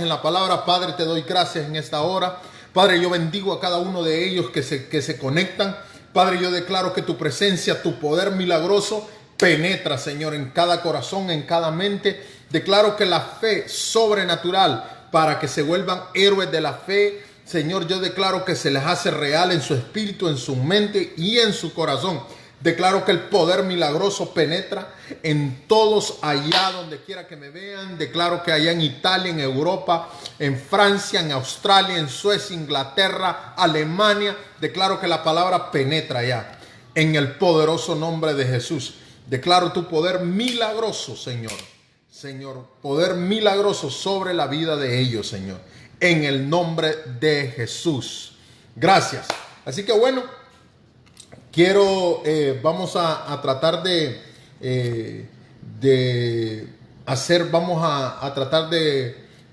en la palabra. Padre, te doy gracias en esta hora. Padre, yo bendigo a cada uno de ellos que se conectan. Padre, yo declaro que tu presencia, tu poder milagroso penetra, Señor, en cada corazón, en cada mente. Declaro que la fe sobrenatural, para que se vuelvan héroes de la fe, Señor, yo declaro que se les hace real en su espíritu, en su mente y en su corazón. Declaro que el poder milagroso penetra en todos allá donde quiera que me vean. Declaro que allá en Italia, en Europa, en Francia, en Australia, en Suecia, Inglaterra, Alemania. Declaro que la palabra penetra allá. En el poderoso nombre de Jesús. Declaro tu poder milagroso, Señor. Señor, poder milagroso sobre la vida de ellos, Señor. En el nombre de Jesús. Gracias. Así que bueno. Vamos a tratar de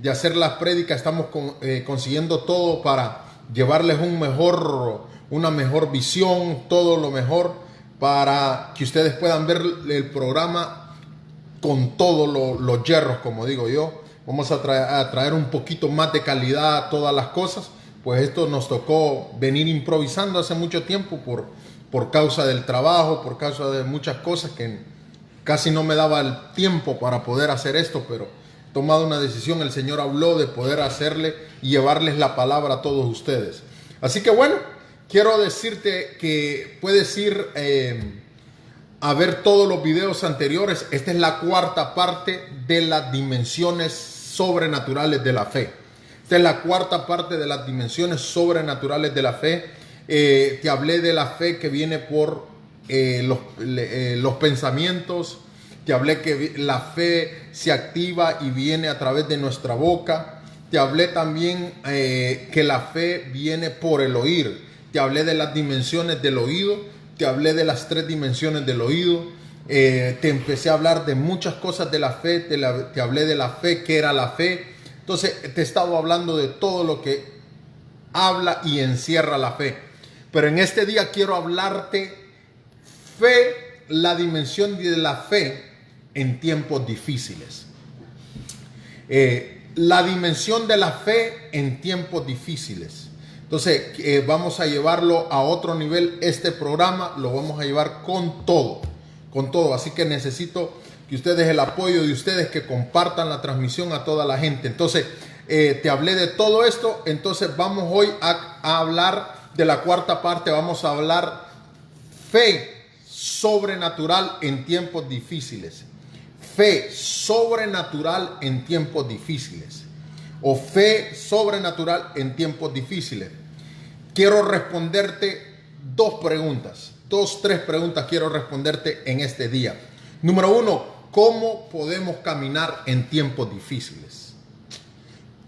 hacer las prédicas. Estamos consiguiendo todo para llevarles una mejor visión, todo lo mejor para que ustedes puedan ver el programa con todos los hierros, como digo yo. Vamos a traer un poquito más de calidad a todas las cosas, pues esto nos tocó venir improvisando hace mucho tiempo por causa del trabajo, por causa de muchas cosas que casi no me daba el tiempo para poder hacer esto, pero he tomado una decisión. El Señor habló de poder hacerle y llevarles la palabra a todos ustedes. Así que bueno, quiero decirte que puedes ir a ver todos los videos anteriores. Esta es la cuarta parte de las dimensiones sobrenaturales de la fe. Esta es la cuarta parte de las dimensiones sobrenaturales de la fe. Te hablé de la fe que viene por los pensamientos. Te hablé que la fe se activa y viene a través de nuestra boca. Te hablé también que la fe viene por el oír. Te hablé de las dimensiones del oído. Te hablé de las 3 dimensiones del oído. Te empecé a hablar de muchas cosas de la fe. Te hablé de la fe, qué era la fe. Entonces te he estado hablando de todo lo que habla y encierra la fe. Pero en este día quiero hablarte fe, la dimensión de la fe en tiempos difíciles. La dimensión de la fe en tiempos difíciles. Entonces vamos a llevarlo a otro nivel. Este programa lo vamos a llevar con todo. Así que necesito que ustedes, el apoyo de ustedes, que compartan la transmisión a toda la gente. Entonces te hablé de todo esto. Entonces vamos hoy a hablar de la cuarta parte. Vamos a hablar fe sobrenatural en tiempos difíciles. Fe sobrenatural en tiempos difíciles. O fe sobrenatural en tiempos difíciles. Quiero responderte 3 preguntas quiero responderte en este día. Número 1, ¿cómo podemos caminar en tiempos difíciles?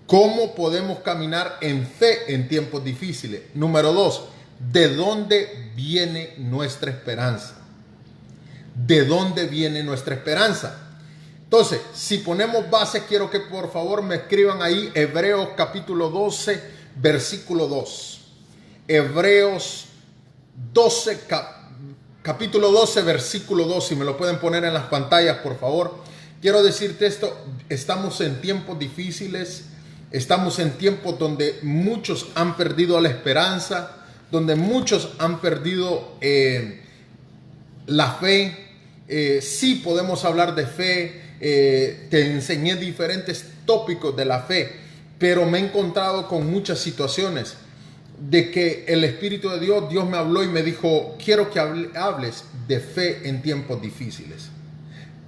¿Cómo podemos caminar en fe en tiempos difíciles? Número 2, ¿de dónde viene nuestra esperanza? ¿De dónde viene nuestra esperanza? Entonces, si ponemos base, quiero que por favor me escriban ahí Hebreos capítulo 12, versículo 2. Hebreos 12, capítulo 12, versículo 2. Si me lo pueden poner en las pantallas, por favor. Quiero decirte esto, estamos en tiempos difíciles. Estamos en tiempos donde muchos han perdido la esperanza, donde muchos han perdido la fe. Sí podemos hablar de fe. Te enseñé diferentes tópicos de la fe, pero me he encontrado con muchas situaciones de que el Espíritu de Dios me habló y me dijo: quiero que hables de fe en tiempos difíciles.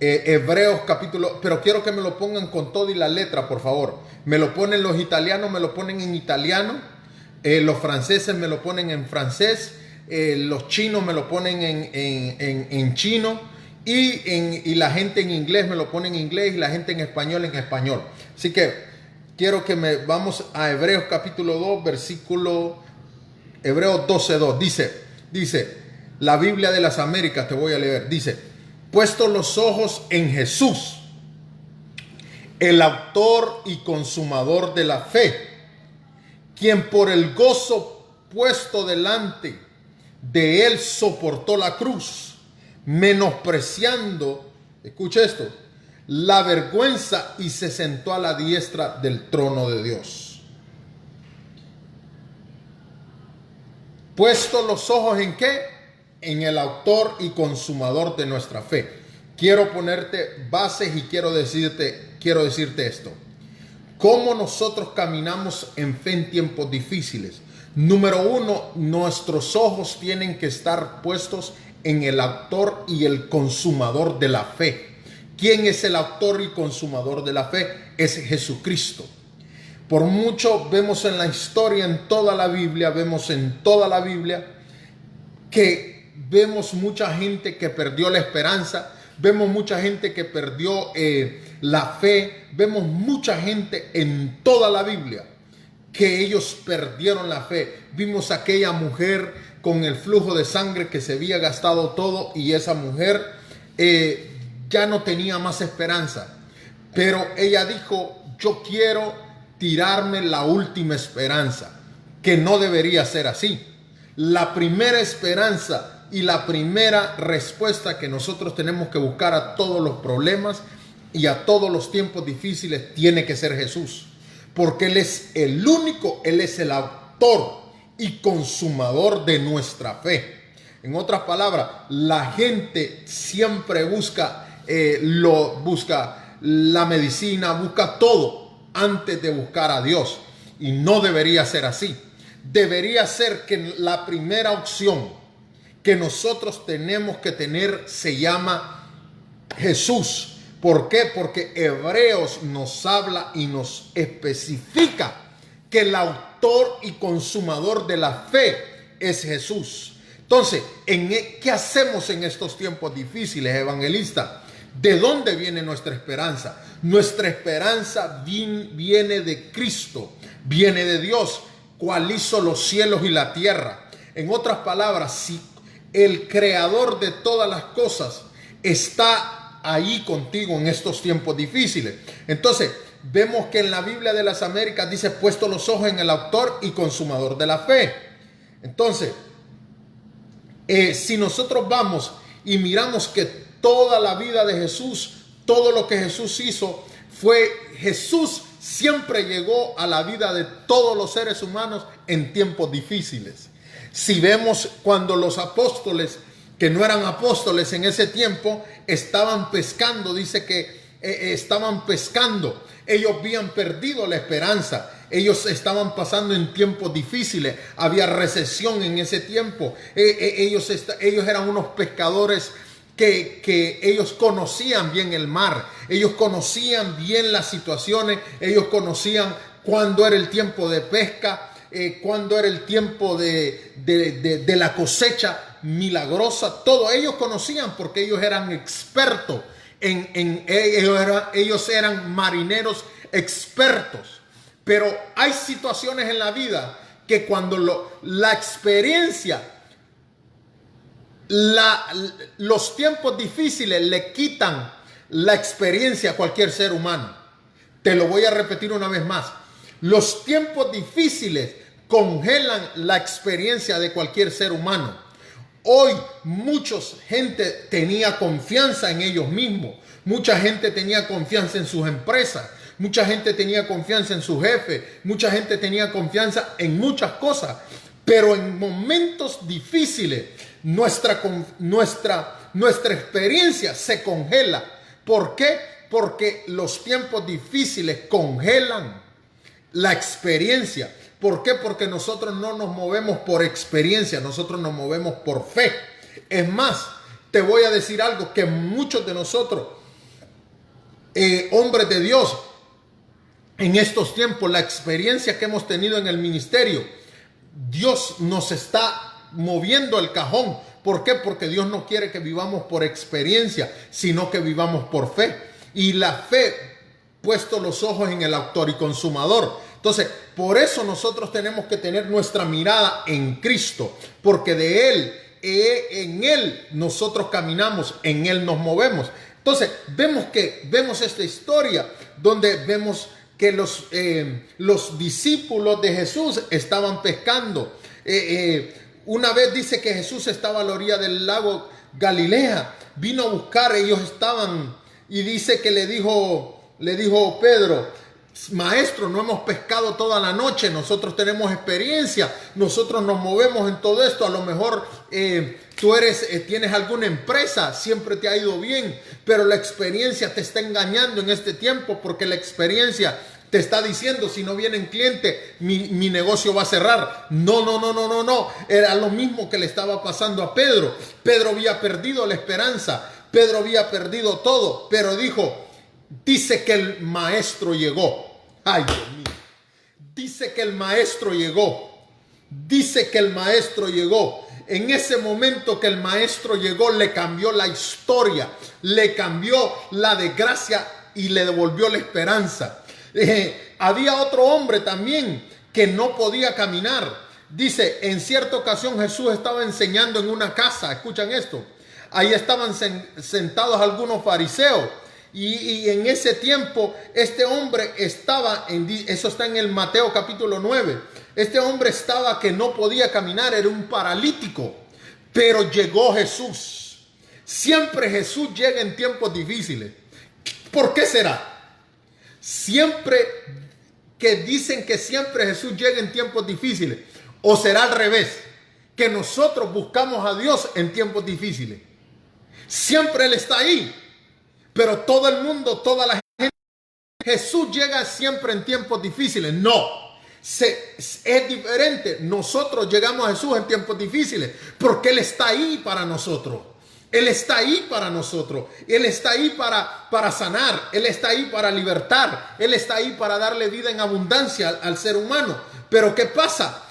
Hebreos capítulo, pero quiero que me lo pongan con todo y la letra, por favor. Me lo ponen los italianos, me lo ponen en italiano. Los franceses me lo ponen en francés. Los chinos me lo ponen en chino. Y la gente en inglés me lo pone en inglés. Y la gente en español Así que quiero que vamos a Hebreos capítulo 2, versículo Hebreos 12:2. Dice la Biblia de las Américas, te voy a leer. Dice: puesto los ojos en Jesús, el autor y consumador de la fe, quien por el gozo puesto delante de él soportó la cruz, menospreciando, escucha esto, la vergüenza y se sentó a la diestra del trono de Dios. Puesto los ojos ¿en qué? En el autor y consumador de nuestra fe. Quiero ponerte bases y quiero decirte esto. ¿Cómo nosotros caminamos en fe en tiempos difíciles? Número uno, nuestros ojos tienen que estar puestos en el autor y el consumador de la fe. ¿Quién es el autor y consumador de la fe? Es Jesucristo. Por mucho vemos en la historia, en toda la Biblia, que vemos mucha gente que perdió la esperanza, vemos mucha gente que perdió la fe, vemos mucha gente en toda la Biblia que ellos perdieron la fe. Vimos aquella mujer con el flujo de sangre que se había gastado todo y esa mujer ya no tenía más esperanza. Pero ella dijo, yo quiero tirarme la última esperanza, que no debería ser así. La primera esperanza y la primera respuesta que nosotros tenemos que buscar a todos los problemas y a todos los tiempos difíciles tiene que ser Jesús. Porque Él es el único, Él es el autor y consumador de nuestra fe. En otras palabras, la gente siempre busca la medicina, busca todo antes de buscar a Dios. Y no debería ser así. Debería ser que la primera opción que nosotros tenemos que tener se llama Jesús. ¿Por qué? Porque Hebreos nos habla y nos especifica que el autor y consumador de la fe es Jesús. Entonces, ¿qué hacemos en estos tiempos difíciles, evangelista? ¿De dónde viene nuestra esperanza? Nuestra esperanza viene de Cristo, viene de Dios, cual hizo los cielos y la tierra. En otras palabras, si el creador de todas las cosas está ahí contigo en estos tiempos difíciles. Entonces, vemos que en la Biblia de las Américas dice, puesto los ojos en el autor y consumador de la fe. Entonces, si nosotros vamos y miramos que toda la vida de Jesús, todo lo que Jesús hizo, Jesús siempre llegó a la vida de todos los seres humanos en tiempos difíciles. Si vemos cuando los apóstoles, que no eran apóstoles en ese tiempo, estaban pescando, dice que estaban pescando. Ellos habían perdido la esperanza. Ellos estaban pasando en tiempos difíciles. Había recesión en ese tiempo. Ellos eran unos pescadores que ellos conocían bien el mar. Ellos conocían bien las situaciones. Ellos conocían cuándo era el tiempo de pesca, cuándo era el tiempo de la cosecha milagrosa. Todo ellos conocían porque ellos eran expertos ellos eran marineros expertos. Pero hay situaciones en la vida que cuando la experiencia, los tiempos difíciles le quitan la experiencia a cualquier ser humano. Te lo voy a repetir una vez más. Los tiempos difíciles congelan la experiencia de cualquier ser humano. Hoy mucha gente tenía confianza en ellos mismos. Mucha gente tenía confianza en sus empresas. Mucha gente tenía confianza en su jefe. Mucha gente tenía confianza en muchas cosas. Pero en momentos difíciles nuestra experiencia se congela. ¿Por qué? Porque los tiempos difíciles congelan la experiencia. ¿Por qué? Porque nosotros no nos movemos por experiencia, nosotros nos movemos por fe. Es más, te voy a decir algo, que muchos de nosotros, hombres de Dios, en estos tiempos, la experiencia que hemos tenido en el ministerio, Dios nos está moviendo el cajón. ¿Por qué? Porque Dios no quiere que vivamos por experiencia, sino que vivamos por fe. Y la fe, puesto los ojos en el autor y consumador. Entonces, por eso nosotros tenemos que tener nuestra mirada en Cristo, porque de Él, en Él nosotros caminamos, en Él nos movemos. Entonces, vemos esta historia donde vemos que los discípulos de Jesús estaban pescando. Una vez dice que Jesús estaba a la orilla del lago Galilea, vino a buscar, ellos estaban Y dice que le dijo Pedro: maestro, no hemos pescado toda la noche, nosotros tenemos experiencia, nosotros nos movemos en todo esto, a lo mejor tú tienes alguna empresa, siempre te ha ido bien, pero la experiencia te está engañando en este tiempo, porque la experiencia te está diciendo: si no vienen clientes, mi negocio va a cerrar. No. Era lo mismo que le estaba pasando a Pedro. Pedro había perdido la esperanza. Pedro había perdido todo. Pero dice que el maestro llegó. Ay, Dios mío. Dice que el maestro llegó. Dice que el maestro llegó. En ese momento que el maestro llegó, le cambió la historia. Le cambió la desgracia y le devolvió la esperanza. Había otro hombre también que no podía caminar. Dice: en cierta ocasión Jesús estaba enseñando en una casa. Escuchan esto. Ahí estaban sentados algunos fariseos. Y en ese tiempo este hombre estaba, eso está en el Mateo capítulo 9. Este hombre estaba que no podía caminar, era un paralítico. Pero llegó Jesús. Siempre Jesús llega en tiempos difíciles. ¿Por qué será? Siempre que dicen que siempre Jesús llega en tiempos difíciles, o será al revés, que nosotros buscamos a Dios en tiempos difíciles. Siempre Él está ahí, pero todo el mundo, toda la gente, Jesús llega siempre en tiempos difíciles. No, es diferente. Nosotros llegamos a Jesús en tiempos difíciles porque Él está ahí para nosotros. Él está ahí para nosotros. Él está ahí para sanar. Él está ahí para libertar. Él está ahí para darle vida en abundancia al ser humano. Pero ¿qué pasa?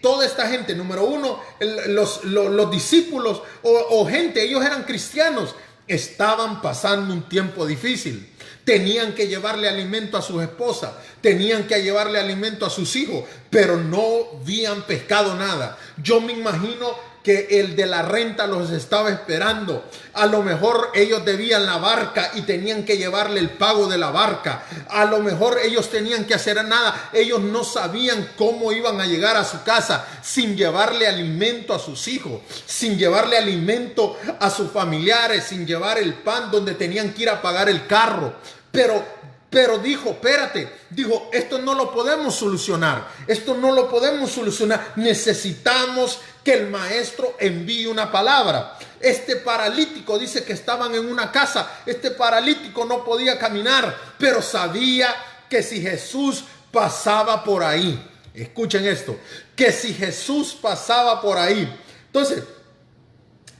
Toda esta gente, número uno, los discípulos o gente, ellos eran cristianos, estaban pasando un tiempo difícil. Tenían que llevarle alimento a sus esposas, tenían que llevarle alimento a sus hijos, pero no habían pescado nada. Yo me imagino que el de la renta los estaba esperando. A lo mejor ellos debían la barca y tenían que llevarle el pago de la barca. A lo mejor ellos tenían que hacer nada. Ellos no sabían cómo iban a llegar a su casa sin llevarle alimento a sus hijos, sin llevarle alimento a sus familiares, sin llevar el pan donde tenían que ir a pagar el carro. Pero dijo: espérate, dijo, esto no lo podemos solucionar, necesitamos que el maestro envíe una palabra. Este paralítico dice que estaban en una casa, este paralítico no podía caminar, pero sabía que si Jesús pasaba por ahí, escuchen esto, que si Jesús pasaba por ahí, entonces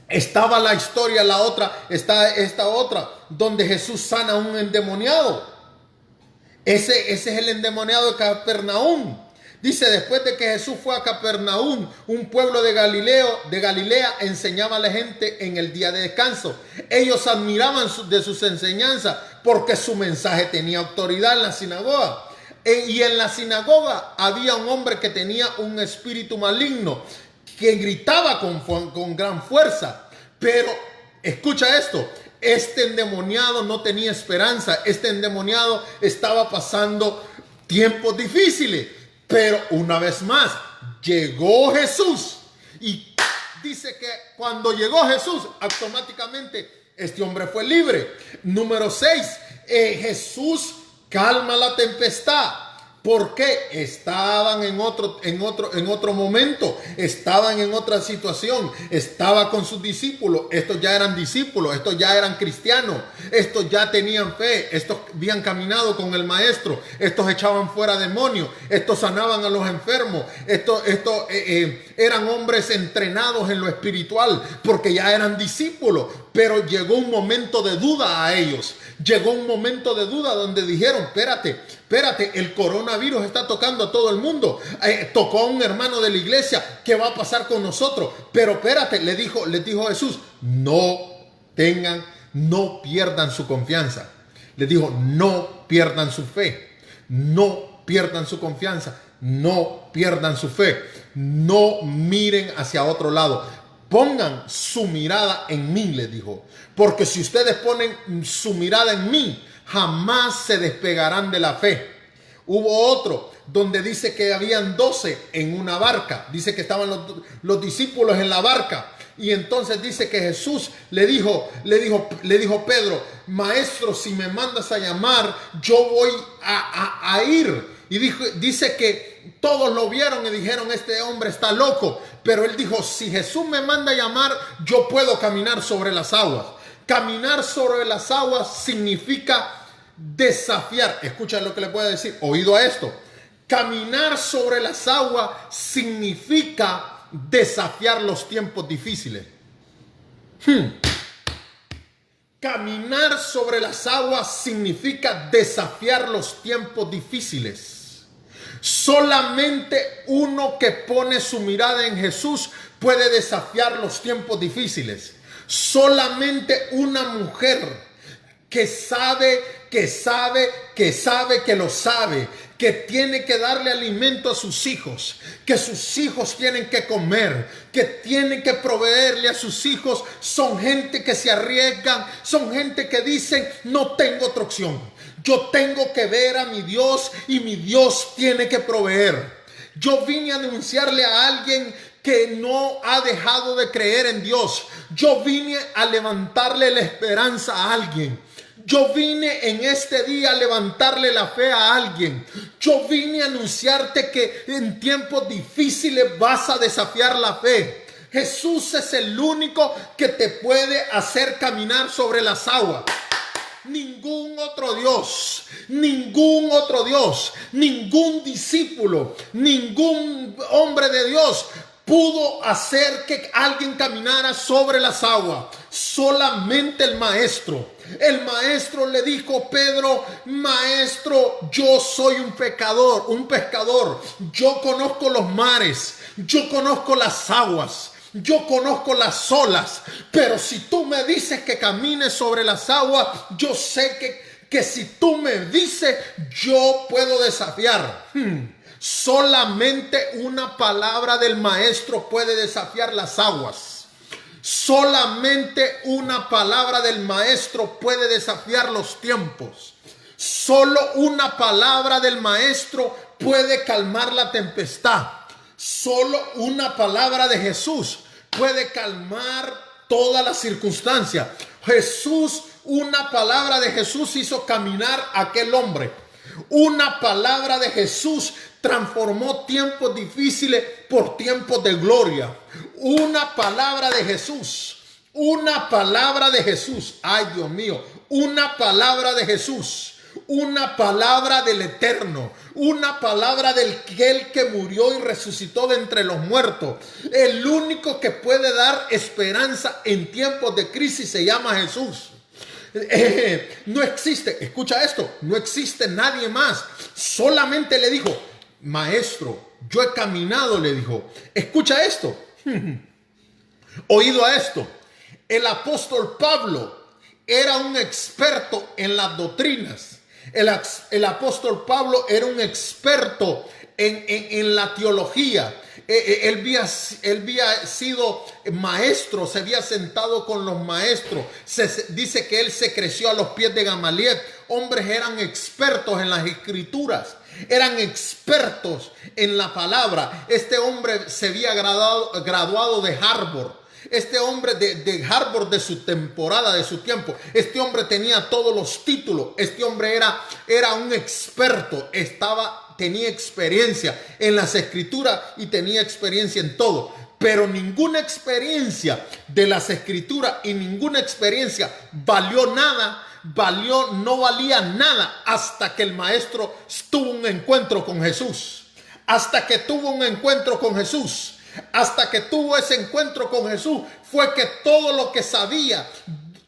estaba la historia, la otra, está esta otra, donde Jesús sana a un endemoniado. Ese es el endemoniado de Capernaum. Dice: después de que Jesús fue a Capernaum, un pueblo de Galilea, enseñaba a la gente en el día de descanso. Ellos admiraban de sus enseñanzas porque su mensaje tenía autoridad en la sinagoga. Y en la sinagoga había un hombre que tenía un espíritu maligno que gritaba con gran fuerza. Pero escucha esto: este endemoniado no tenía esperanza. Este endemoniado estaba pasando tiempos difíciles. Pero una vez más, llegó Jesús. Y dice que cuando llegó Jesús, automáticamente este hombre fue libre. Número 6, Jesús calma la tempestad. ¿Por qué? Estaban en otro momento, estaban en otra situación, estaba con sus discípulos. Estos ya eran discípulos, estos ya eran cristianos, estos ya tenían fe, estos habían caminado con el maestro, estos echaban fuera demonios, estos sanaban a los enfermos, estos eran hombres entrenados en lo espiritual porque ya eran discípulos. Pero llegó un momento de duda a ellos. Llegó un momento de duda donde dijeron: espérate, el coronavirus está tocando a todo el mundo. Tocó a un hermano de la iglesia. ¿Qué va a pasar con nosotros? Pero espérate, les dijo Jesús: no pierdan su confianza. Les dijo: no pierdan su fe, no pierdan su confianza, no pierdan su fe, no miren hacia otro lado. Pongan su mirada en mí, les dijo. Porque si ustedes ponen su mirada en mí, jamás se despegarán de la fe. Hubo otro donde dice que habían 12 en una barca. Dice que estaban los discípulos en la barca. Y entonces dice que Jesús le dijo Pedro: maestro, si me mandas a llamar, yo voy a ir. Y dice que todos lo vieron y dijeron: este hombre está loco. Pero él dijo: si Jesús me manda a llamar, yo puedo caminar sobre las aguas. Caminar sobre las aguas significa desafiar. Escucha lo que le puedo decir. Oído a esto. Caminar sobre las aguas significa desafiar los tiempos difíciles. Caminar sobre las aguas significa desafiar los tiempos difíciles. Solamente uno que pone su mirada en Jesús puede desafiar los tiempos difíciles. Solamente una mujer que lo sabe, que tiene que darle alimento a sus hijos, que sus hijos tienen que comer, que tienen que proveerle a sus hijos. Son gente que se arriesgan, son gente que dicen: no tengo otra opción, yo tengo que ver a mi Dios y mi Dios tiene que proveer. Yo vine a anunciarle a alguien que no ha dejado de creer en Dios. Yo vine a levantarle la esperanza a alguien. Yo vine en este día a levantarle la fe a alguien. Yo vine a anunciarte que en tiempos difíciles vas a desafiar la fe. Jesús es el único que te puede hacer caminar sobre las aguas. Ningún otro Dios, ningún discípulo, ningún hombre de Dios pudo hacer que alguien caminara sobre las aguas. Solamente el maestro. El maestro le dijo: Pedro, maestro, yo soy un pescador. Yo conozco los mares, yo conozco las aguas, yo conozco las olas. Pero si tú me dices que camine sobre las aguas, yo sé que si tú me dices, yo puedo desafiar. Solamente una palabra del maestro puede desafiar las aguas. Solamente una palabra del maestro puede desafiar los tiempos. Solo una palabra del maestro puede calmar la tempestad. Solo una palabra de Jesús puede calmar todas las circunstancias. Una palabra de Jesús hizo caminar a aquel hombre. Una palabra de Jesús transformó tiempos difíciles por tiempos de gloria. Una palabra de Jesús. Ay, Dios mío. Una palabra de Jesús. Una palabra del Eterno. Una palabra del que murió y resucitó de entre los muertos. El único que puede dar esperanza en tiempos de crisis se llama Jesús. No existe, escucha esto, no existe nadie más. Solamente le dijo: maestro, yo he caminado, le dijo. Escucha esto. Oído a esto. El apóstol Pablo era un experto en las doctrinas. El apóstol Pablo era un experto en la teología. Él había sido maestro, se había sentado con los maestros. Dice que él se creció a los pies de Gamaliel. Hombres eran expertos en las escrituras, eran expertos en la palabra. Este hombre se había graduado de Harvard. Este hombre de Harvard, de su temporada, de su tiempo. Este hombre tenía todos los títulos. Este hombre era un experto. Tenía experiencia en las escrituras y tenía experiencia en todo. Pero ninguna experiencia de las escrituras y ninguna experiencia no valía nada hasta que el maestro tuvo un encuentro con Jesús. Hasta que tuvo un encuentro con Jesús. Hasta que tuvo ese encuentro con Jesús, fue que todo lo que sabía,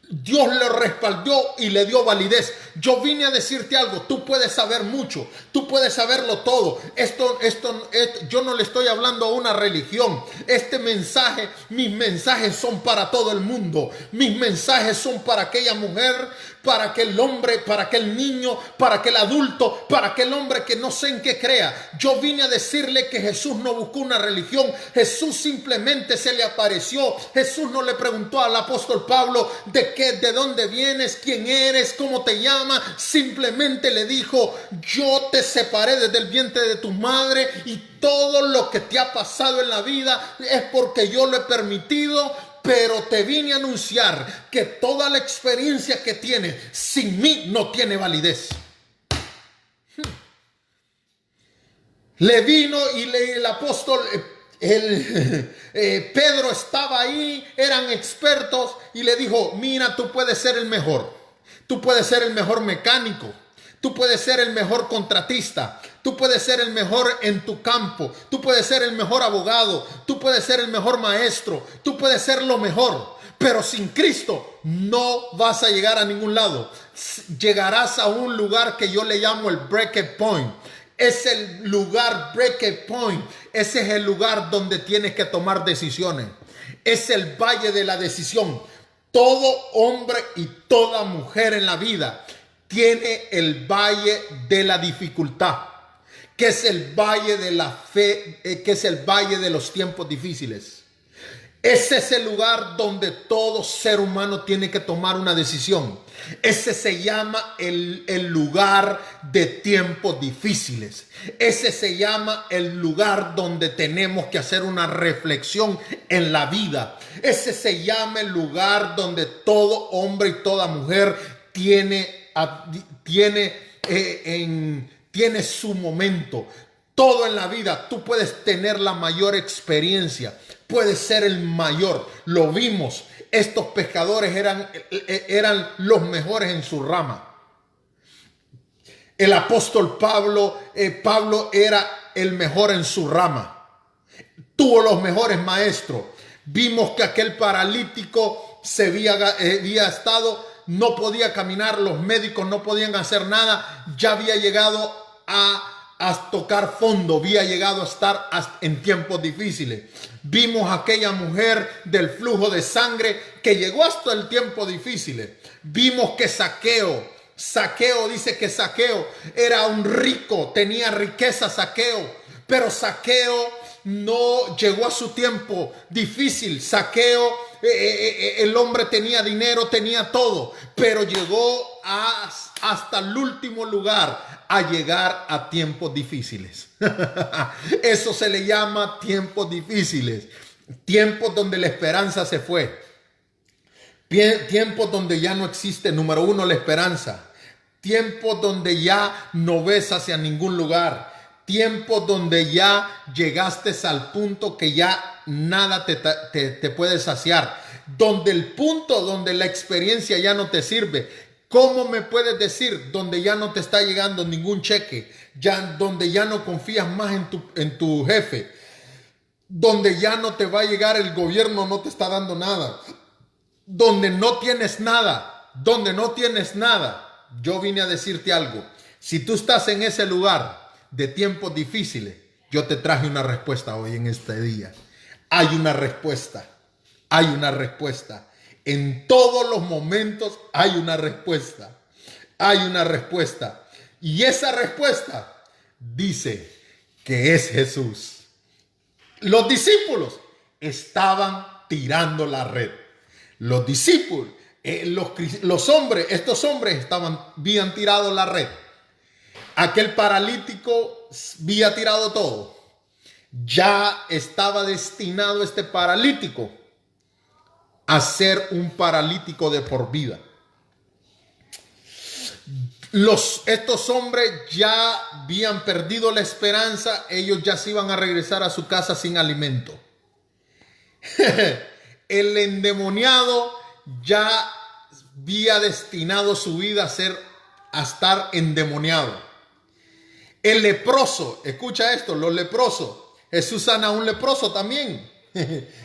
Dios le respaldó y le dio validez. Yo vine a decirte algo: tú puedes saber mucho, tú puedes saberlo todo. Yo no le estoy hablando a una religión. Mis mensajes son para todo el mundo. Mis mensajes son para aquella mujer, para aquel hombre, para aquel niño, para aquel adulto, para aquel hombre que no sé en qué crea. Yo vine a decirle que Jesús no buscó una religión. Jesús simplemente se le apareció. Jesús no le preguntó al apóstol Pablo: ¿de de dónde vienes, quién eres, cómo te llamas. Simplemente le dijo, yo te separé desde el vientre de tu madre y todo lo que te ha pasado en la vida es porque yo lo he permitido, pero te vine a anunciar que toda la experiencia que tienes sin mí no tiene validez. Le vino y el apóstol Pedro estaba ahí, eran expertos y le dijo, mira, tú puedes ser el mejor, tú puedes ser el mejor mecánico, tú puedes ser el mejor contratista, tú puedes ser el mejor en tu campo, tú puedes ser el mejor abogado, tú puedes ser el mejor maestro, tú puedes ser lo mejor, pero sin Cristo no vas a llegar a ningún lado. Llegarás a un lugar que yo le llamo el break point. Es el lugar break point. Ese es el lugar donde tienes que tomar decisiones. Es el valle de la decisión. Todo hombre y toda mujer en la vida tiene el valle de la dificultad, que es el valle de la fe, que es el valle de los tiempos difíciles. Ese es el lugar donde todo ser humano tiene que tomar una decisión. Ese se llama el lugar de tiempos difíciles. Ese se llama el lugar donde tenemos que hacer una reflexión en la vida. Ese se llama el lugar donde todo hombre y toda mujer tiene su momento. Todo en la vida, tú puedes tener la mayor experiencia, puedes ser el mayor. Lo vimos, estos pescadores eran los mejores en su rama. El apóstol Pablo era el mejor en su rama. Tuvo los mejores maestros. Vimos que aquel paralítico había estado, no podía caminar, los médicos no podían hacer nada, ya había llegado a tocar fondo, había llegado a estar en tiempos difíciles. Vimos a aquella mujer del flujo de sangre que llegó hasta el tiempo difícil. Vimos que Zaqueo dice que Zaqueo era un rico, tenía riqueza Zaqueo, pero Zaqueo no llegó a su tiempo difícil. Zaqueo, el hombre tenía dinero, tenía todo, pero llegó hasta el último lugar a llegar a tiempos difíciles. Eso se le llama tiempos difíciles. Tiempos donde la esperanza se fue. Tiempos donde ya no existe, número uno, la esperanza. Tiempos donde ya no ves hacia ningún lugar. Tiempos donde ya llegaste al punto que ya nada te puede saciar. Donde el punto donde la experiencia ya no te sirve. ¿Cómo me puedes decir donde ya no te está llegando ningún cheque? Donde ya no confías más en tu jefe. Donde ya no te va a llegar el gobierno, no te está dando nada. Donde no tienes nada. Donde no tienes nada. Yo vine a decirte algo. Si tú estás en ese lugar de tiempos difíciles, yo te traje una respuesta hoy en este día. Hay una respuesta. Hay una respuesta. En todos los momentos hay una respuesta. Hay una respuesta. Y esa respuesta dice que es Jesús. Los discípulos estaban tirando la red. Los discípulos, estos hombres habían tirado la red. Aquel paralítico había tirado todo. Ya estaba destinado este paralítico a ser un paralítico de por vida. Estos hombres ya habían perdido la esperanza. Ellos ya se iban a regresar a su casa sin alimento. El endemoniado ya había destinado su vida a estar endemoniado. El leproso, escucha esto, los leprosos. Jesús sana a un leproso también.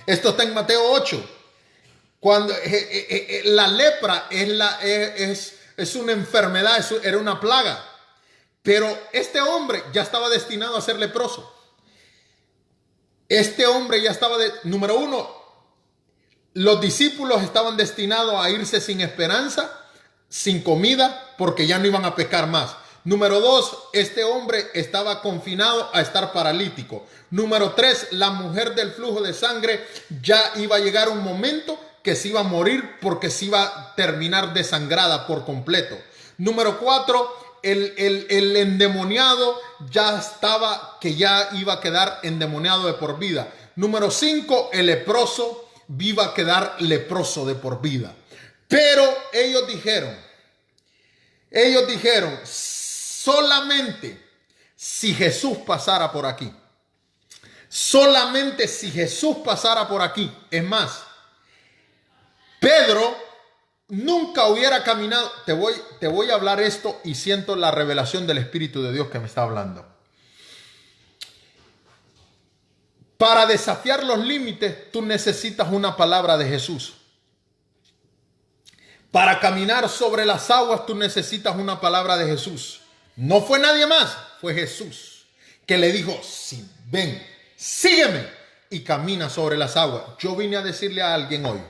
Esto está en Mateo 8. Cuando la lepra es una enfermedad, era una plaga. Pero este hombre ya estaba destinado a ser leproso. Este hombre ya estaba número uno, los discípulos estaban destinados a irse sin esperanza, sin comida, porque ya no iban a pecar más. Número dos, este hombre estaba confinado a estar paralítico. Número tres, la mujer del flujo de sangre ya iba a llegar un momento que se iba a morir porque se iba a terminar desangrada por completo. Número 4, el endemoniado ya estaba, que ya iba a quedar endemoniado de por vida. Número 5, el leproso iba a quedar leproso de por vida. Pero ellos dijeron, solamente si Jesús pasara por aquí. Solamente si Jesús pasara por aquí. Es más, Pedro nunca hubiera caminado. Te voy a hablar esto y siento la revelación del Espíritu de Dios que me está hablando. Para desafiar los límites, tú necesitas una palabra de Jesús. Para caminar sobre las aguas, tú necesitas una palabra de Jesús. No fue nadie más, fue Jesús que le dijo, sí, ven, sígueme y camina sobre las aguas. Yo vine a decirle a alguien hoy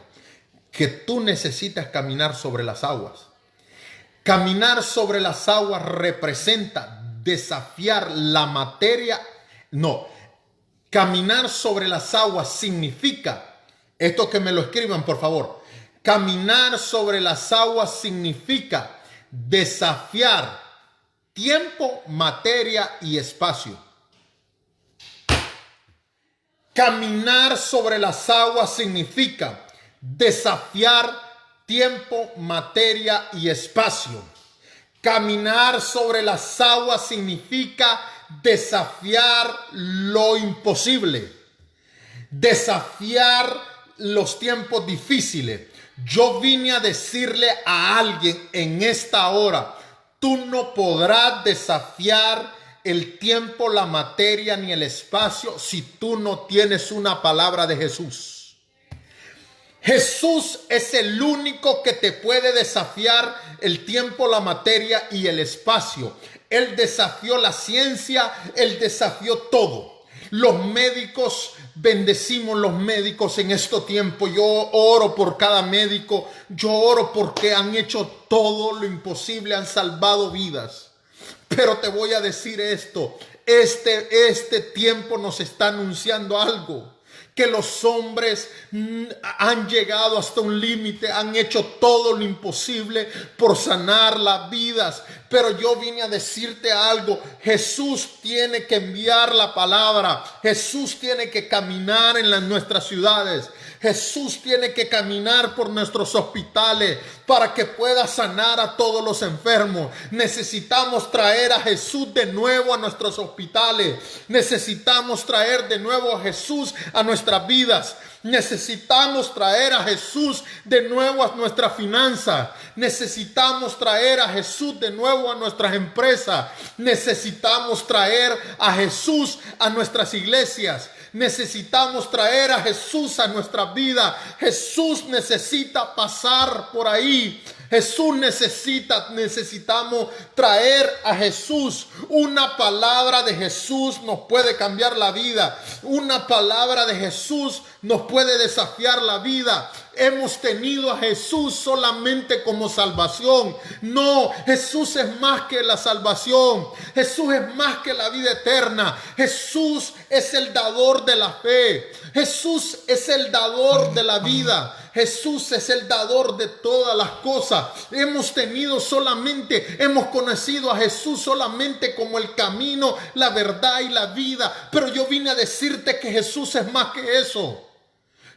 que tú necesitas caminar sobre las aguas. Caminar sobre las aguas representa desafiar la materia. No, caminar sobre las aguas significa, esto que me lo escriban por favor, caminar sobre las aguas significa desafiar tiempo, materia y espacio. Caminar sobre las aguas significa desafiar tiempo, materia y espacio. Caminar sobre las aguas significa desafiar lo imposible. Desafiar los tiempos difíciles. Yo vine a decirle a alguien en esta hora, tú no podrás desafiar el tiempo, la materia ni el espacio si tú no tienes una palabra de Jesús. Jesús es el único que te puede desafiar el tiempo, la materia y el espacio. Él desafió la ciencia, Él desafió todo. Los médicos, bendecimos los médicos en este tiempo. Yo oro por cada médico. Yo oro porque han hecho todo lo imposible, han salvado vidas. Pero te voy a decir esto. Este tiempo nos está anunciando algo. Que los hombres han llegado hasta un límite, han hecho todo lo imposible por sanar las vidas. Pero yo vine a decirte algo, Jesús tiene que enviar la palabra, Jesús tiene que caminar en nuestras ciudades, Jesús tiene que caminar por nuestros hospitales para que pueda sanar a todos los enfermos. Necesitamos traer a Jesús de nuevo a nuestros hospitales, necesitamos traer de nuevo a Jesús a nuestras vidas. Necesitamos traer a Jesús de nuevo a nuestra finanza. Necesitamos traer a Jesús de nuevo a nuestras empresas. Necesitamos traer a Jesús a nuestras iglesias. Necesitamos traer a Jesús a nuestra vida. Jesús necesita pasar por ahí. Necesitamos traer a Jesús. Una palabra de Jesús nos puede cambiar la vida. Una palabra de Jesús nos puede desafiar la vida. Hemos tenido a Jesús solamente como salvación. No, Jesús es más que la salvación. Jesús es más que la vida eterna. Jesús es el dador de la fe. Jesús es el dador de la vida. Jesús es el dador de todas las cosas. Hemos conocido a Jesús solamente como el camino, la verdad y la vida. Pero yo vine a decirte que Jesús es más que eso.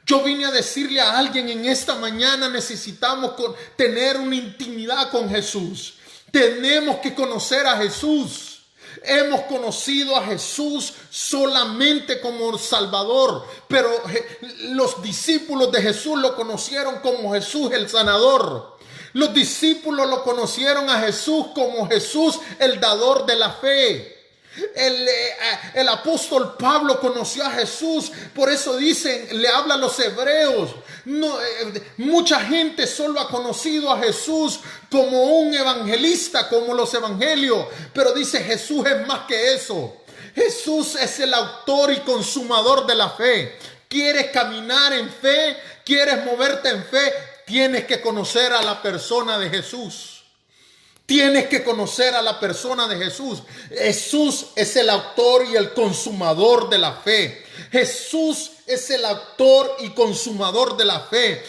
Yo vine a decirle a alguien en esta mañana, necesitamos tener una intimidad con Jesús. Tenemos que conocer a Jesús. Hemos conocido a Jesús solamente como Salvador, pero los discípulos de Jesús lo conocieron como Jesús el sanador. Los discípulos lo conocieron a Jesús como Jesús el dador de la fe. El apóstol Pablo conoció a Jesús, por eso dicen, le habla a los hebreos. Mucha gente solo ha conocido a Jesús como un evangelista, como los evangelios, pero dice Jesús es más que eso. Jesús es el autor y consumador de la fe. ¿Quieres caminar en fe? ¿Quieres moverte en fe? Tienes que conocer a la persona de Jesús. Tienes que conocer a la persona de Jesús. Jesús es el autor y el consumador de la fe. Jesús es el autor y consumador de la fe.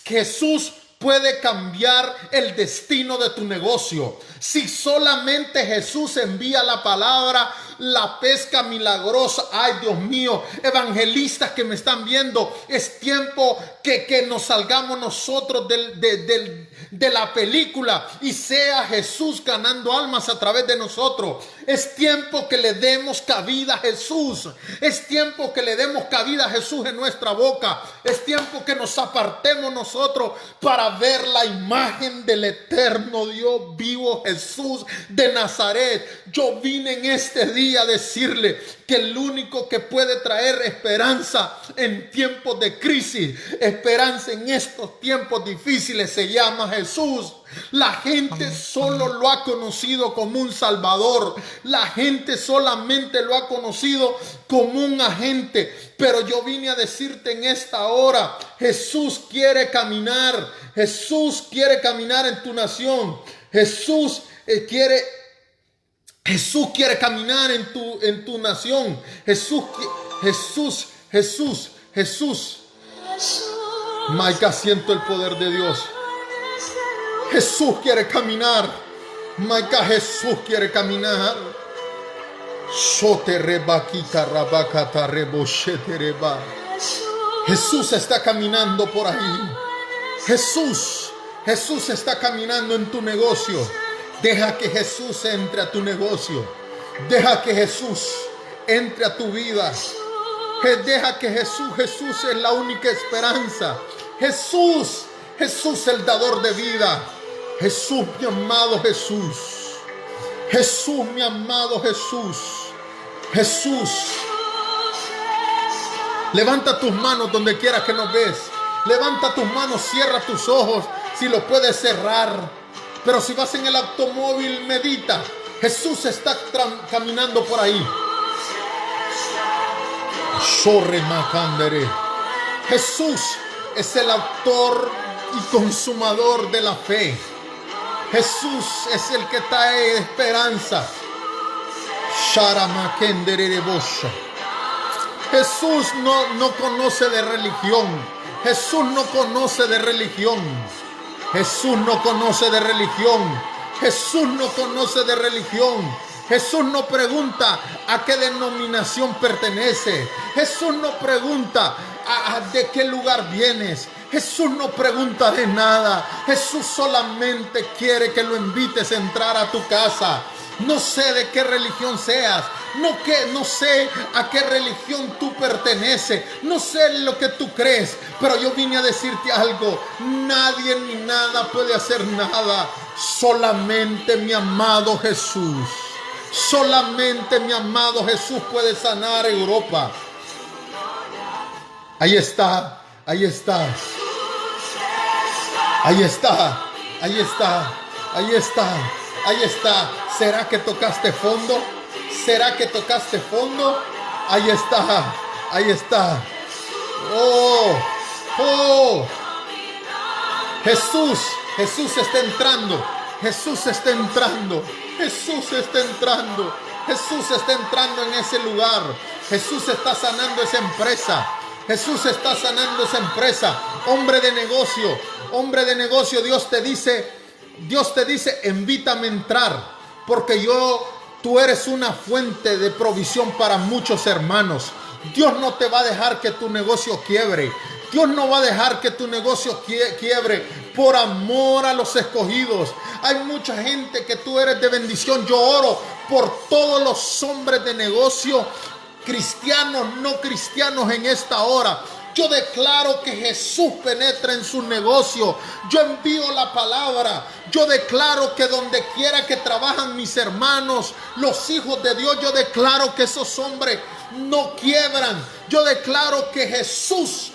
Jesús puede cambiar el destino de tu negocio. Si solamente Jesús envía la palabra, la pesca milagrosa. Ay, Dios mío, evangelistas que me están viendo, es tiempo que nos salgamos nosotros de la película y sea Jesús ganando almas a través de nosotros. Es tiempo que le demos cabida a Jesús. Es tiempo que le demos cabida a Jesús en nuestra boca. Es tiempo que nos apartemos nosotros para ver la imagen del eterno Dios vivo, Jesús de Nazaret. Yo vine en este día a decirle que el único que puede traer esperanza en tiempos de crisis, esperanza en estos tiempos difíciles, se llama Jesús. La gente solo lo ha conocido como un salvador. La gente solamente lo ha conocido como un agente. Pero yo vine a decirte en esta hora, Jesús quiere caminar. Jesús quiere caminar en tu nación. Jesús quiere caminar en tu nación. Jesús. Maica, siento el poder de Dios. Jesús quiere caminar. Maica, Jesús quiere caminar. Jesús está caminando por ahí. Jesús está caminando en tu negocio. Deja que Jesús entre a tu negocio. Deja que Jesús entre a tu vida. Deja que Jesús es la única esperanza. Jesús el dador de vida. Jesús, mi amado Jesús. Jesús, mi amado Jesús. Jesús. Levanta tus manos donde quiera que nos ves. Levanta tus manos, cierra tus ojos si lo puedes cerrar. Pero si vas en el automóvil, medita. Jesús está caminando por ahí. Jesús es el autor y consumador de la fe. Jesús es el que trae esperanza. Jesús no conoce de religión. Jesús no conoce de religión. Jesús no conoce de religión. Jesús no conoce de religión. Jesús no pregunta a qué denominación pertenece. Jesús no pregunta de qué lugar vienes. Jesús no pregunta de nada. Jesús solamente quiere que lo invites a entrar a tu casa. No sé de qué religión seas. No sé a qué religión tú perteneces. No sé lo que tú crees. Pero yo vine a decirte algo. Nadie ni nada puede hacer nada. Solamente mi amado Jesús. Solamente mi amado Jesús puede sanar Europa. Ahí está. Ahí está. Ahí está. Ahí está. Ahí está. Ahí está. ¿Será que tocaste fondo? ¿Será que tocaste fondo? Ahí está. Ahí está. Oh. Jesús está entrando. Jesús está entrando. Jesús está entrando. Jesús está entrando en ese lugar. Jesús está sanando esa empresa. Jesús está sanando esa empresa. Hombre de negocio, Dios te dice, invítame a entrar, porque tú eres una fuente de provisión para muchos hermanos. Dios no te va a dejar que tu negocio quiebre. Dios no va a dejar que tu negocio quiebre por amor a los escogidos. Hay mucha gente que tú eres de bendición. Yo oro por todos los hombres de negocio, cristianos, no cristianos en esta hora. Yo declaro que Jesús penetra en su negocio. Yo envío la palabra. Yo declaro que donde quiera que trabajan mis hermanos, los hijos de Dios, yo declaro que esos hombres no quiebran. Yo declaro que Jesús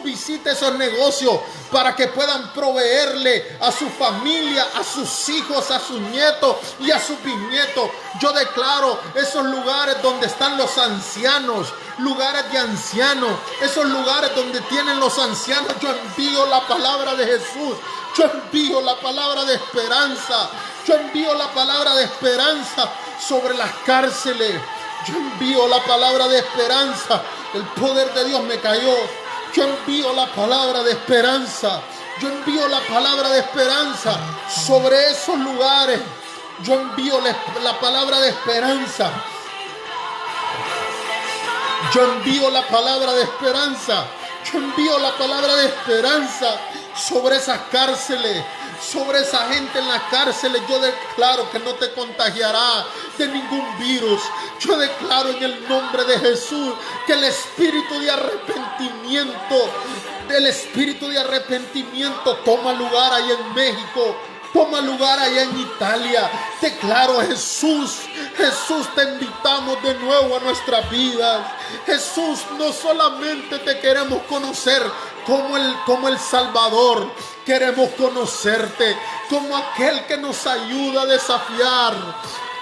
visite esos negocios para que puedan proveerle a su familia, a sus hijos, a sus nietos y a sus bisnietos. Yo declaro esos lugares donde están los ancianos, lugares de ancianos, esos lugares donde tienen los ancianos. Yo envío la palabra de Jesús. Yo envío la palabra de esperanza. Yo envío la palabra de esperanza sobre las cárceles. Yo envío la palabra de esperanza. El poder de Dios me cayó. Yo envío la palabra de esperanza. Yo envío la palabra de esperanza sobre esos lugares. Yo envío la palabra de esperanza. Yo envío la palabra de esperanza. Yo envío la palabra de esperanza sobre esas cárceles, sobre esa gente en las cárceles. Yo declaro que no te contagiará de ningún virus. Yo declaro en el nombre de Jesús que el espíritu de arrepentimiento toma lugar ahí en México. Toma lugar allá en Italia. Declaro, Jesús, te invitamos de nuevo a nuestras vidas. Jesús, no solamente te queremos conocer como el Salvador, queremos conocerte como aquel que nos ayuda a desafiar.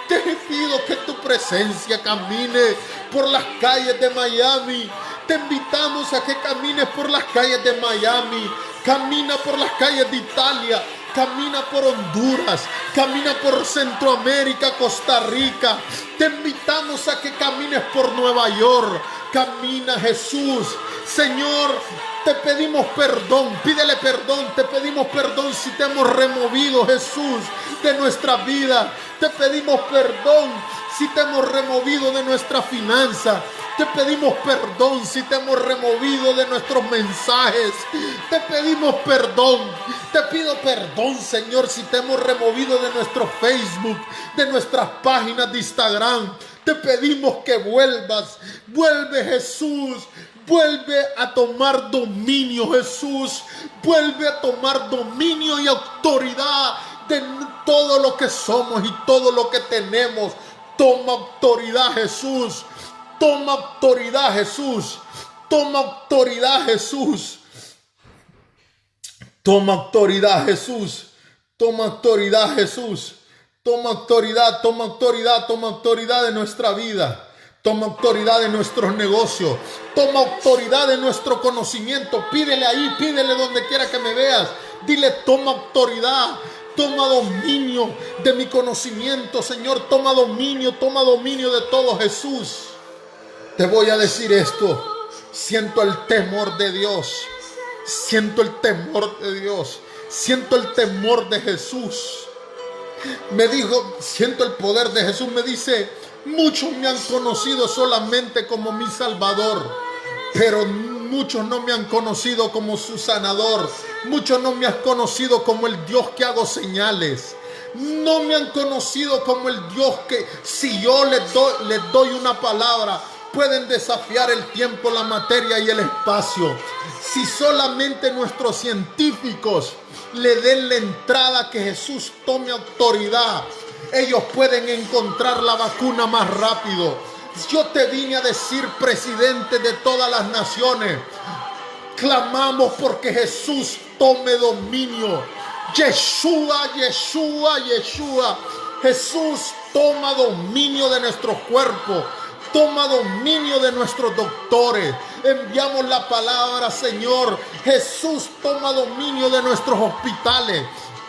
Te pido que tu presencia camine por las calles de Miami. Te invitamos a que camines por las calles de Miami. Camina por las calles de Italia. Camina por Honduras, camina por Centroamérica, Costa Rica. Te invitamos a que camines por Nueva York. Camina, Jesús. Señor, te pedimos perdón, pídele perdón. Te pedimos perdón si te hemos removido, Jesús, de nuestra vida. Te pedimos perdón si te hemos removido de nuestra finanza. Te pedimos perdón si te hemos removido de nuestros mensajes. Te pedimos perdón. Te pido perdón, Señor, si te hemos removido de nuestro Facebook, de nuestras páginas de Instagram. Te pedimos que vuelvas. Vuelve, Jesús. Vuelve a tomar dominio, Jesús. Vuelve a tomar dominio y autoridad de todo lo que somos y todo lo que tenemos. Toma autoridad, Jesús. Toma autoridad, Jesús. Toma autoridad, Jesús. Toma autoridad, Jesús. Toma autoridad, Jesús. Toma autoridad, toma autoridad, toma autoridad de nuestra vida. Toma autoridad de nuestros negocios. Toma autoridad de nuestro conocimiento. Pídele ahí, pídele donde quiera que me veas. Dile, toma autoridad. Toma dominio de mi conocimiento, Señor. Toma dominio de todo, Jesús. Te voy a decir esto. Siento el temor de Dios. Siento el temor de Dios. Siento el temor de Jesús. Me dijo, siento el poder de Jesús. Me dice, muchos me han conocido solamente como mi Salvador, pero muchos no me han conocido como su sanador. Muchos no me han conocido como el Dios que hago señales. No me han conocido como el Dios que si yo les doy una palabra, pueden desafiar el tiempo, la materia y el espacio. Si solamente nuestros científicos le den la entrada que Jesús tome autoridad, ellos pueden encontrar la vacuna más rápido. Yo te vine a decir, presidente de todas las naciones, clamamos porque Jesús tome dominio. Yeshua, Yeshua, Yeshua. Jesús toma dominio de nuestro cuerpo. Toma dominio de nuestros doctores. Enviamos la palabra, Señor. Jesús toma dominio de nuestros hospitales.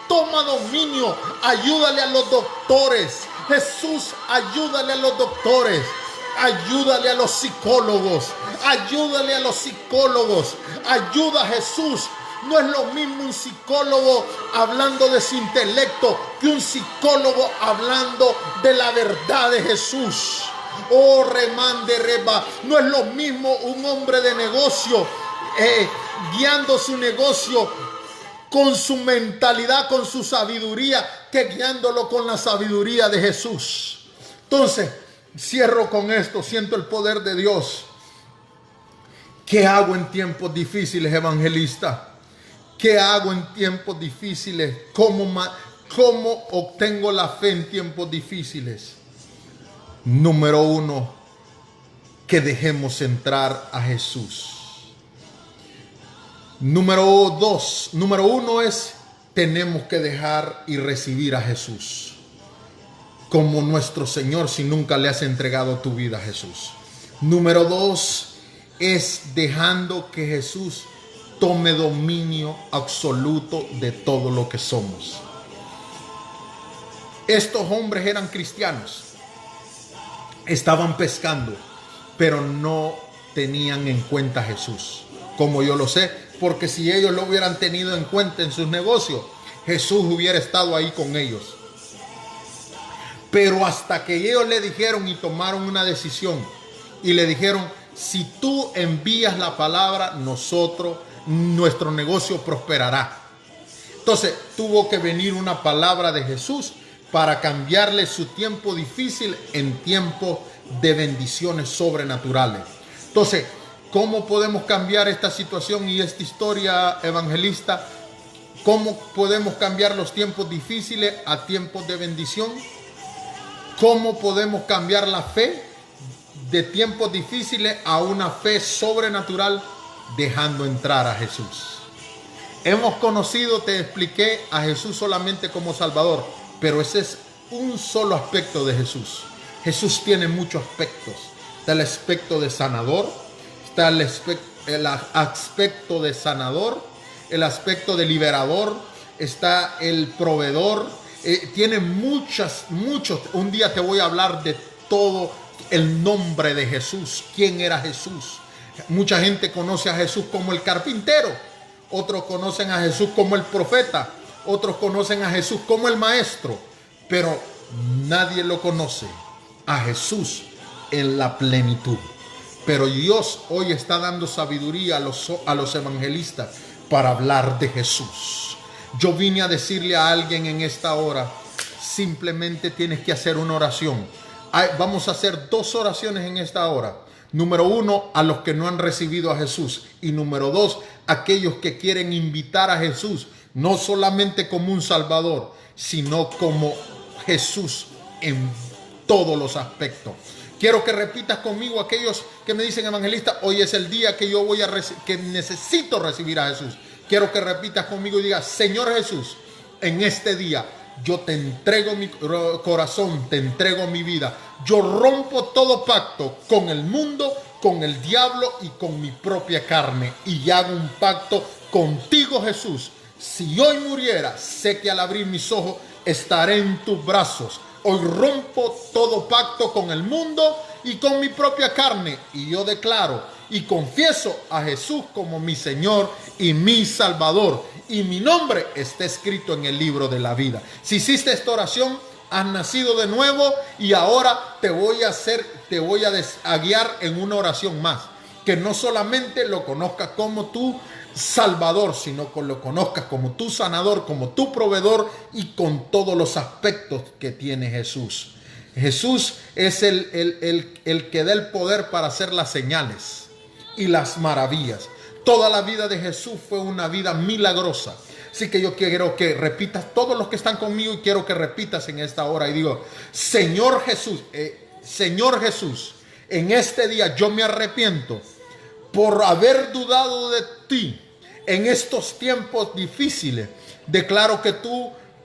Toma dominio. Ayúdale a los doctores. Jesús, ayúdale a los doctores. Ayúdale a los psicólogos. Ayúdale a los psicólogos. Ayuda a Jesús. No es lo mismo un psicólogo hablando de su intelecto que un psicólogo hablando de la verdad de Jesús. Oh, remande reba. No es lo mismo un hombre de negocio guiando su negocio con su mentalidad, con su sabiduría, que guiándolo con la sabiduría de Jesús. Entonces, cierro con esto. Siento el poder de Dios. ¿Qué hago en tiempos difíciles, evangelista? ¿Qué hago en tiempos difíciles? ¿Cómo obtengo la fe en tiempos difíciles? Número 1, que dejemos entrar a Jesús. Número 1 es, tenemos que dejar y recibir a Jesús como nuestro Señor si nunca le has entregado tu vida a Jesús. Número 2 es dejando que Jesús tome dominio absoluto de todo lo que somos. Estos hombres eran cristianos. estaban pescando, pero no tenían en cuenta a Jesús. Como yo lo sé, porque si ellos lo hubieran tenido en cuenta en sus negocios, Jesús hubiera estado ahí con ellos. Pero hasta que ellos le dijeron y tomaron una decisión y le dijeron: si tú envías la palabra, nuestro negocio prosperará. Entonces tuvo que venir una palabra de Jesús para cambiarle su tiempo difícil en tiempo de bendiciones sobrenaturales. Entonces, ¿cómo podemos cambiar esta situación y esta historia, evangelista? ¿Cómo podemos cambiar los tiempos difíciles a tiempos de bendición? ¿Cómo podemos cambiar la fe de tiempos difíciles a una fe sobrenatural? Dejando entrar a Jesús. Hemos conocido, te expliqué, a Jesús solamente como Salvador, pero ese es un solo aspecto de Jesús. Jesús tiene muchos aspectos. Está el aspecto de sanador, está el aspecto de sanador, el aspecto de liberador, está el proveedor. Tiene muchos. Un día te voy a hablar de todo el nombre de Jesús. ¿Quién era Jesús? Mucha gente conoce a Jesús como el carpintero, otros conocen a Jesús como el profeta, otros conocen a Jesús como el maestro, pero nadie lo conoce a Jesús en la plenitud. Pero Dios hoy está dando sabiduría a los evangelistas para hablar de Jesús. Yo vine a decirle a alguien en esta hora: simplemente tienes que hacer una oración. Vamos a hacer 2 oraciones en esta hora. Número 1, a los que no han recibido a Jesús. Y número 2, aquellos que quieren invitar a Jesús, no solamente como un Salvador, sino como Jesús en todos los aspectos. Quiero que repitas conmigo, aquellos que me dicen: evangelista, hoy es el día que yo que necesito recibir a Jesús. Quiero que repitas conmigo y digas: Señor Jesús, en este día yo te entrego mi corazón, te entrego mi vida. Yo rompo todo pacto con el mundo, con el diablo y con mi propia carne. Y hago un pacto contigo, Jesús. Si hoy muriera, sé que al abrir mis ojos estaré en tus brazos. Hoy rompo todo pacto con el mundo y con mi propia carne. Y yo declaro y confieso a Jesús como mi Señor y mi Salvador. Y mi nombre está escrito en el libro de la vida. Si hiciste esta oración, has nacido de nuevo, y ahora te voy a guiar en una oración más. Que no solamente lo conozcas como tu Salvador, sino que lo conozcas como tu sanador, como tu proveedor y con todos los aspectos que tiene Jesús. Jesús es el que da el poder para hacer las señales y las maravillas. Toda la vida de Jesús fue una vida milagrosa. Así que yo quiero que repitas, todos los que están conmigo, y quiero que repitas en esta hora y digo: Señor Jesús, en este día yo me arrepiento por haber dudado de ti en estos tiempos difíciles. Declaro que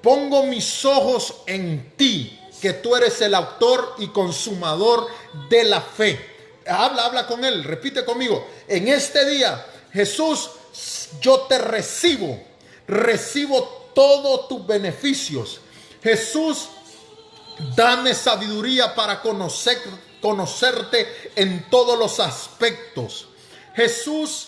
pongo mis ojos en ti, que tú eres el autor y consumador de la fe. Habla con él, repite conmigo: en este día, Jesús, yo te recibo todos tus beneficios. Jesús, dame sabiduría para conocerte en todos los aspectos. Jesús,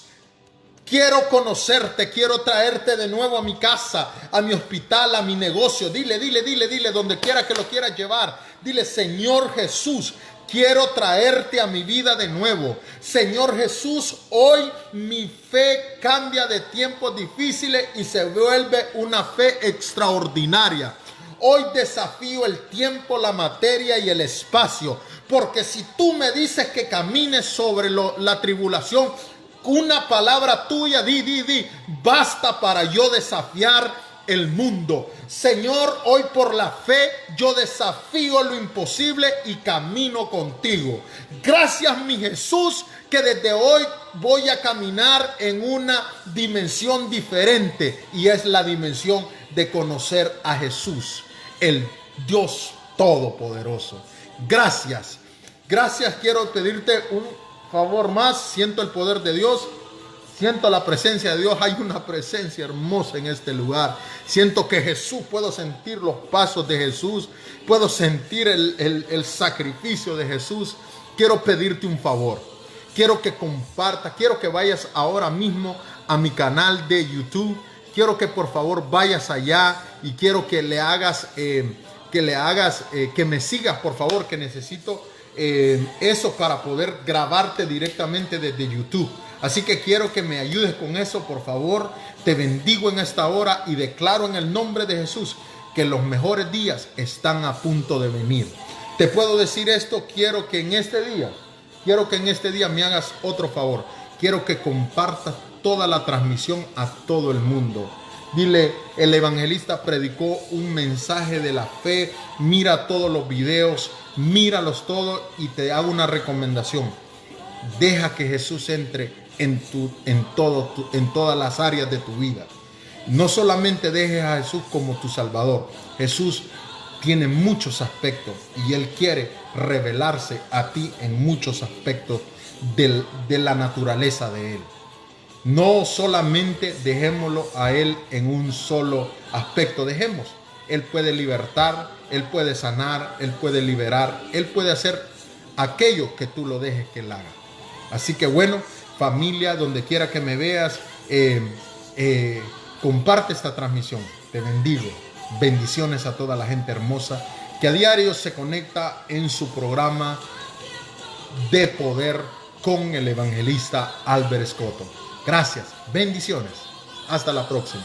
quiero conocerte, quiero traerte de nuevo a mi casa, a mi hospital, a mi negocio. Dile, donde quiera que lo quieras llevar. Dile: Señor Jesús, quiero traerte a mi vida de nuevo. Señor Jesús, hoy mi fe cambia de tiempos difíciles y se vuelve una fe extraordinaria. Hoy desafío el tiempo, la materia y el espacio. Porque si tú me dices que camines sobre la tribulación, una palabra tuya, basta para yo desafiar el mundo. Señor, hoy por la fe yo desafío lo imposible y camino contigo. Gracias, mi Jesús, que desde hoy voy a caminar en una dimensión diferente, y es la dimensión de conocer a Jesús, el Dios Todopoderoso. Gracias. Quiero pedirte un favor más. Siento el poder de Dios. Siento la presencia de Dios. Hay una presencia hermosa en este lugar. Siento que Jesús, puedo sentir los pasos de Jesús. Puedo sentir el sacrificio de Jesús. Quiero pedirte un favor. Quiero que compartas. Quiero que vayas ahora mismo a mi canal de YouTube. Quiero que por favor vayas allá y quiero que le hagas, que me sigas, por favor, que necesito eso para poder grabarte directamente desde YouTube. Así que quiero que me ayudes con eso, por favor. Te bendigo en esta hora y declaro en el nombre de Jesús que los mejores días están a punto de venir. Te puedo decir esto, quiero que en este día me hagas otro favor. Quiero que compartas toda la transmisión a todo el mundo. Dile, el evangelista predicó un mensaje de la fe. Mira todos los videos, míralos todos y te hago una recomendación. Deja que Jesús entre en todas las áreas de tu vida. No solamente dejes a Jesús como tu Salvador. Jesús tiene muchos aspectos y Él quiere revelarse a ti en muchos aspectos de la naturaleza de Él. No solamente dejémoslo a Él en un solo aspecto. Él puede libertar, Él puede sanar, Él puede liberar, Él puede hacer aquello que tú lo dejes que Él haga. Así que bueno, familia, donde quiera que me veas, comparte esta transmisión. Te bendigo. Bendiciones a toda la gente hermosa que a diario se conecta en su programa de poder con el evangelista Albert Escoto. Gracias, bendiciones. Hasta la próxima.